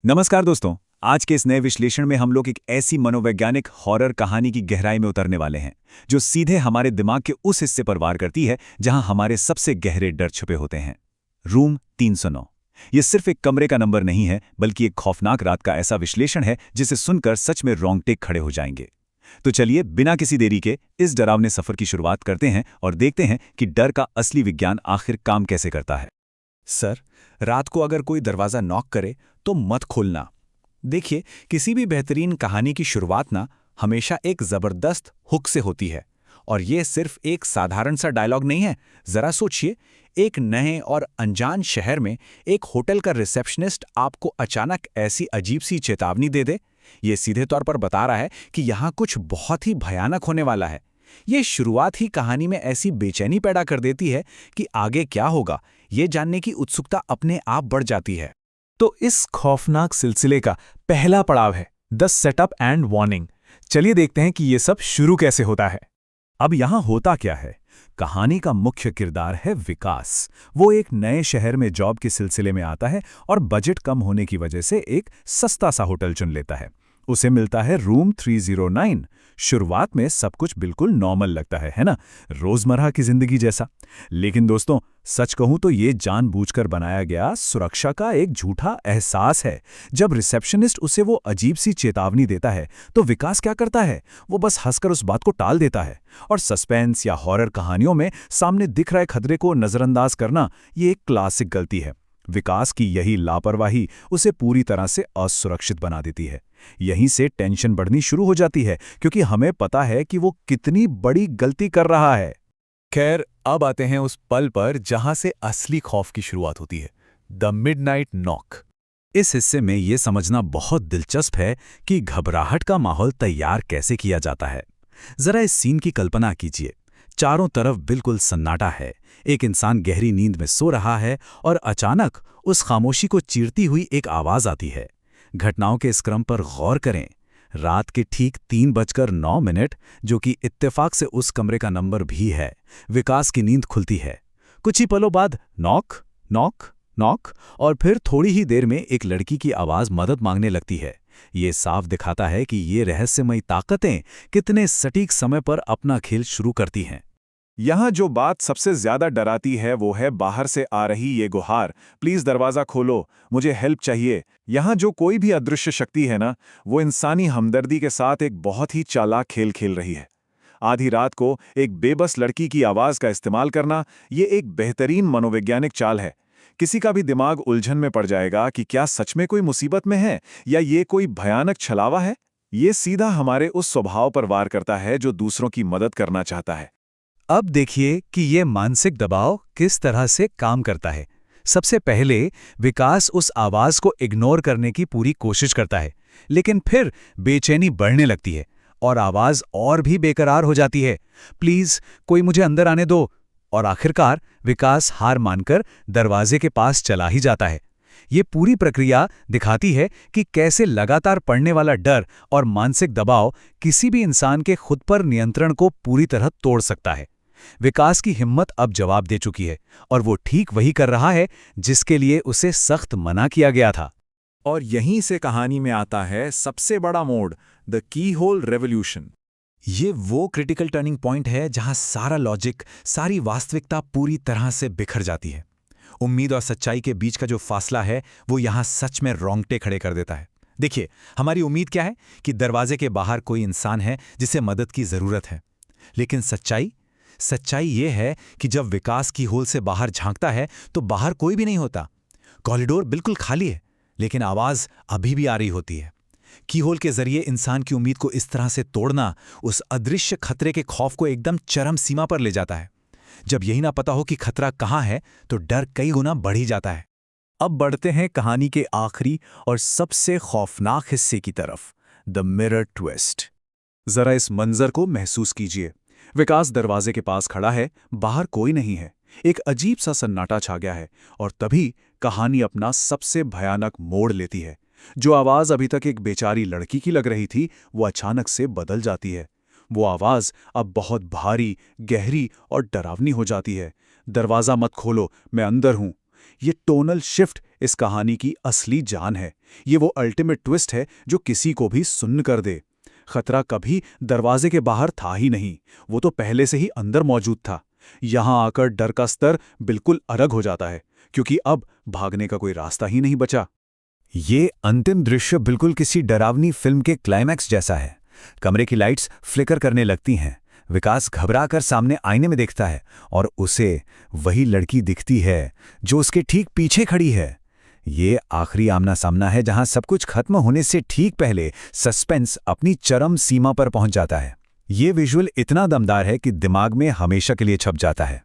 नमस्कार दोस्तों। आज के इस नए विश्लेषण में हम लोग एक ऐसी मनोवैज्ञानिक हॉरर कहानी की गहराई में उतरने वाले हैं जो सीधे हमारे दिमाग के उस हिस्से पर वार करती है जहां हमारे सबसे गहरे डर छुपे होते हैं। रूम 309। ये सिर्फ एक कमरे का नंबर नहीं है, बल्कि एक खौफनाक रात का ऐसा विश्लेषण है जिसे सुनकर सच में रोंगटे खड़े हो जाएंगे। तो चलिए बिना किसी देरी के इस डरावने सफर की शुरुआत करते हैं और देखते हैं कि डर का असली विज्ञान आखिर काम कैसे करता है। सर, रात को अगर कोई दरवाजा नॉक करे तो मत खोलना। देखिए, किसी भी बेहतरीन कहानी की शुरुआत ना हमेशा एक जबरदस्त हुक से होती है। और ये सिर्फ एक साधारण सा डायलॉग नहीं है। जरा सोचिए, एक नए और अनजान शहर में एक होटल का रिसेप्शनिस्ट आपको अचानक ऐसी अजीब सी चेतावनी दे दे। ये सीधे तौर पर बता रहा है कि यहाँ कुछ बहुत ही भयानक होने वाला है। ये शुरुआत ही कहानी में ऐसी बेचैनी पैदा कर देती है कि आगे क्या होगा ये जानने की उत्सुकता अपने आप बढ़ जाती है। तो इस खौफनाक सिलसिले का पहला पड़ाव है द सेटअप एंड वार्निंग। चलिए देखते हैं कि ये सब शुरू कैसे होता है। अब यहाँ होता क्या है? कहानी का मुख्य किरदार है विकास। वो एक नए शहर में जॉब के सिलसिले में आता है और बजट कम होने की वजह से एक सस्ता सा होटल चुन लेता है। उसे मिलता है रूम 309। शुरुआत में सब कुछ बिल्कुल नॉर्मल लगता है ना? रोजमर्रा की जिंदगी जैसा। लेकिन दोस्तों, सच कहूं तो ये जानबूझकर बनाया गया सुरक्षा का एक झूठा एहसास है। जब रिसेप्शनिस्ट उसे वो अजीब सी चेतावनी देता है तो विकास क्या करता है? वो बस हंसकर उस बात को टाल देता है। और सस्पेंस या हॉरर कहानियों में सामने दिख रहे खतरे को नजरअंदाज करना ये एक क्लासिक गलती है। विकास की यही लापरवाही उसे पूरी तरह से असुरक्षित बना देती है। यहीं से टेंशन बढ़नी शुरू हो जाती है, क्योंकि हमें पता है कि वो कितनी बड़ी गलती कर रहा है। खैर, अब आते हैं उस पल पर जहां से असली खौफ की शुरुआत होती है, द मिडनाइट नॉक। इस हिस्से में ये समझना बहुत दिलचस्प है कि घबराहट का माहौल तैयार कैसे किया जाता है। जरा इस सीन की कल्पना कीजिए। चारों तरफ बिल्कुल सन्नाटा है। एक इंसान गहरी नींद में सो रहा है और अचानक उस खामोशी को चीरती हुई एक आवाज आती है। घटनाओं के इस क्रम पर गौर करें। रात के ठीक 3:09, जो कि इत्तेफाक से उस कमरे का नंबर भी है, विकास की नींद खुलती है। कुछ ही पलों बाद नॉक नॉक नॉक, और फिर थोड़ी ही देर में एक लड़की की आवाज मदद मांगने लगती है। ये साफ दिखाता है कि ये रहस्यमयी ताकतें कितने सटीक समय पर अपना खेल शुरू करती हैं। यहाँ जो बात सबसे ज्यादा डराती है वो है बाहर से आ रही ये गुहार, प्लीज दरवाजा खोलो, मुझे हेल्प चाहिए। यहाँ जो कोई भी अदृश्य शक्ति है ना, वो इंसानी हमदर्दी के साथ एक बहुत ही चालाक खेल खेल रही है। आधी रात को एक बेबस लड़की की आवाज का इस्तेमाल करना, ये एक बेहतरीन मनोवैज्ञानिक चाल है। किसी का भी दिमाग उलझन में पड़ जाएगा कि क्या सच में कोई मुसीबत में है या ये कोई भयानक छलावा है। ये सीधा हमारे उस स्वभाव पर वार करता है जो दूसरों की मदद करना चाहता है। अब देखिए कि ये मानसिक दबाव किस तरह से काम करता है। सबसे पहले विकास उस आवाज को इग्नोर करने की पूरी कोशिश करता है, लेकिन फिर बेचैनी बढ़ने लगती है और आवाज और भी बेकरार हो जाती है। प्लीज कोई मुझे अंदर आने दो। और आखिरकार विकास हार मानकर दरवाजे के पास चला ही जाता है। ये पूरी प्रक्रिया दिखाती है कि कैसे लगातार बढ़ने वाला डर और मानसिक दबाव किसी भी इंसान के खुद पर नियंत्रण को पूरी तरह तोड़ सकता है। विकास की हिम्मत अब जवाब दे चुकी है और वो ठीक वही कर रहा है जिसके लिए उसे सख्त मना किया गया था। और यहीं से कहानी में आता है सबसे बड़ा मोड़, द की होल रेवोल्यूशन। ये वो क्रिटिकल टर्निंग पॉइंट है जहां सारा लॉजिक, सारी वास्तविकता पूरी तरह से बिखर जाती है। उम्मीद और सच्चाई के बीच का जो फासला है वो यहां सच में रोंगटे खड़े कर देता है। देखिए, हमारी उम्मीद क्या है कि दरवाजे के बाहर कोई इंसान है जिसे मदद की जरूरत है। लेकिन सच्चाई ये है कि जब विकास की होल से बाहर झांकता है तो बाहर कोई भी नहीं होता। कॉरिडोर बिल्कुल खाली है, लेकिन आवाज अभी भी आ रही होती है। कीहोल के जरिए इंसान की उम्मीद को इस तरह से तोड़ना उस अदृश्य खतरे के खौफ को एकदम चरम सीमा पर ले जाता है। जब यही ना पता हो कि खतरा कहाँ है तो डर कई गुना बढ़ ही जाता है। अब बढ़ते हैं कहानी के आखिरी और सबसे खौफनाक हिस्से की तरफ, द मिरर ट्विस्ट। जरा इस मंजर को महसूस कीजिए। विकास दरवाजे के पास खड़ा है, बाहर कोई नहीं है। एक अजीब सा सन्नाटा छा गया है और तभी कहानी अपना सबसे भयानक मोड़ लेती है। जो आवाज अभी तक एक बेचारी लड़की की लग रही थी, वो अचानक से बदल जाती है। वो आवाज अब बहुत भारी, गहरी और डरावनी हो जाती है। दरवाजा मत खोलो, मैं अंदर हूं। ये टोनल शिफ्ट इस कहानी की असली जान है। ये वो अल्टीमेट ट्विस्ट है जो किसी को भी सुन्न कर दे। खतरा कभी दरवाजे के बाहर था ही नहीं, वो तो पहले से ही अंदर मौजूद था। यहां आकर डर का स्तर बिल्कुल अलग हो जाता है, क्योंकि अब भागने का कोई रास्ता ही नहीं बचा। ये अंतिम दृश्य बिल्कुल किसी डरावनी फिल्म के क्लाइमैक्स जैसा है। कमरे की लाइट्स फ्लिकर करने लगती हैं। विकास घबराकर सामने आईने में देखता है और उसे वही लड़की दिखती है जो उसके ठीक पीछे खड़ी है। ये आखिरी आमना सामना है जहां सब कुछ खत्म होने से ठीक पहले सस्पेंस अपनी चरम सीमा पर पहुंच जाता है। ये विजुअल इतना दमदार है कि दिमाग में हमेशा के लिए छप जाता है।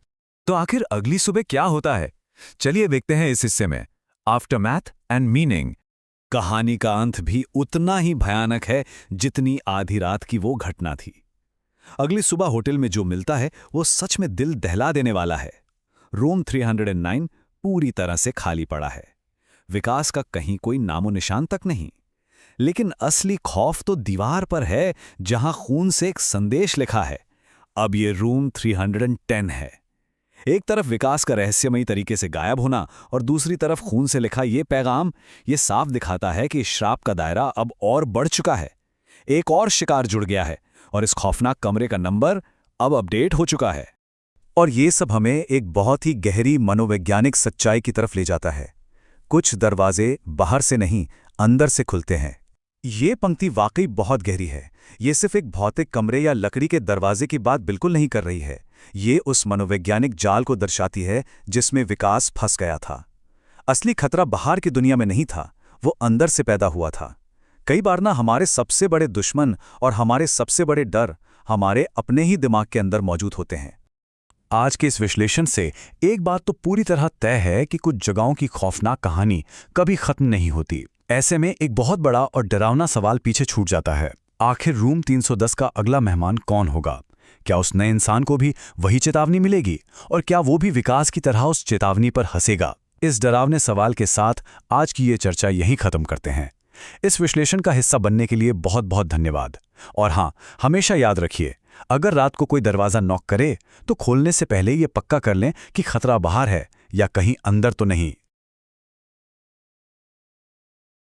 तो आखिर अगली सुबह क्या होता है, चलिए देखते हैं इस हिस्से में। Aftermath and meaning. कहानी का अंत भी उतना ही भयानक है जितनी आधी रात की वो घटना थी। अगली सुबह होटल में जो मिलता है वो सच में दिल दहला देने वाला है। रूम 309 पूरी तरह से खाली पड़ा है। विकास का कहीं कोई नामो निशान तक नहीं। लेकिन असली खौफ तो दीवार पर है जहां खून से एक संदेश लिखा है। अब ये रूम 310 है। एक तरफ विकास का रहस्यमयी तरीके से गायब होना और दूसरी तरफ खून से लिखा ये पैगाम, ये साफ दिखाता है कि श्राप का दायरा अब और बढ़ चुका है। एक और शिकार जुड़ गया है और इस खौफनाक कमरे का नंबर अब अपडेट हो चुका है। और ये सब हमें एक बहुत ही गहरी मनोवैज्ञानिक सच्चाई की तरफ ले जाता है। कुछ दरवाजे बाहर से नहीं, अंदर से खुलते हैं। ये पंक्ति वाकई बहुत गहरी है। ये सिर्फ एक भौतिक कमरे या लकड़ी के दरवाजे की बात बिल्कुल नहीं कर रही है। ये उस मनोवैज्ञानिक जाल को दर्शाती है जिसमें विकास फंस गया था। असली खतरा बाहर की दुनिया में नहीं था, वो अंदर से पैदा हुआ था। कई बार ना हमारे सबसे बड़े दुश्मन और हमारे सबसे बड़े डर हमारे अपने ही दिमाग के अंदर मौजूद होते हैं। आज के इस विश्लेषण से एक बात तो पूरी तरह तय है कि कुछ जगहों की खौफनाक कहानी कभी खत्म नहीं होती। ऐसे में एक बहुत बड़ा और डरावना सवाल पीछे छूट जाता है। आखिर रूम 310 का अगला मेहमान कौन होगा? क्या उस नए इंसान को भी वही चेतावनी मिलेगी और क्या वो भी विकास की तरह उस चेतावनी पर हंसेगा? इस डरावने सवाल के साथ आज की ये चर्चा यहीं खत्म करते हैं। इस विश्लेषण का हिस्सा बनने के लिए बहुत बहुत धन्यवाद। और हाँ, हमेशा याद रखिए, अगर रात को कोई दरवाज़ा नॉक करे तो खोलने से पहले ये पक्का कर लें कि खतरा बाहर है या कहीं अंदर तो नहीं।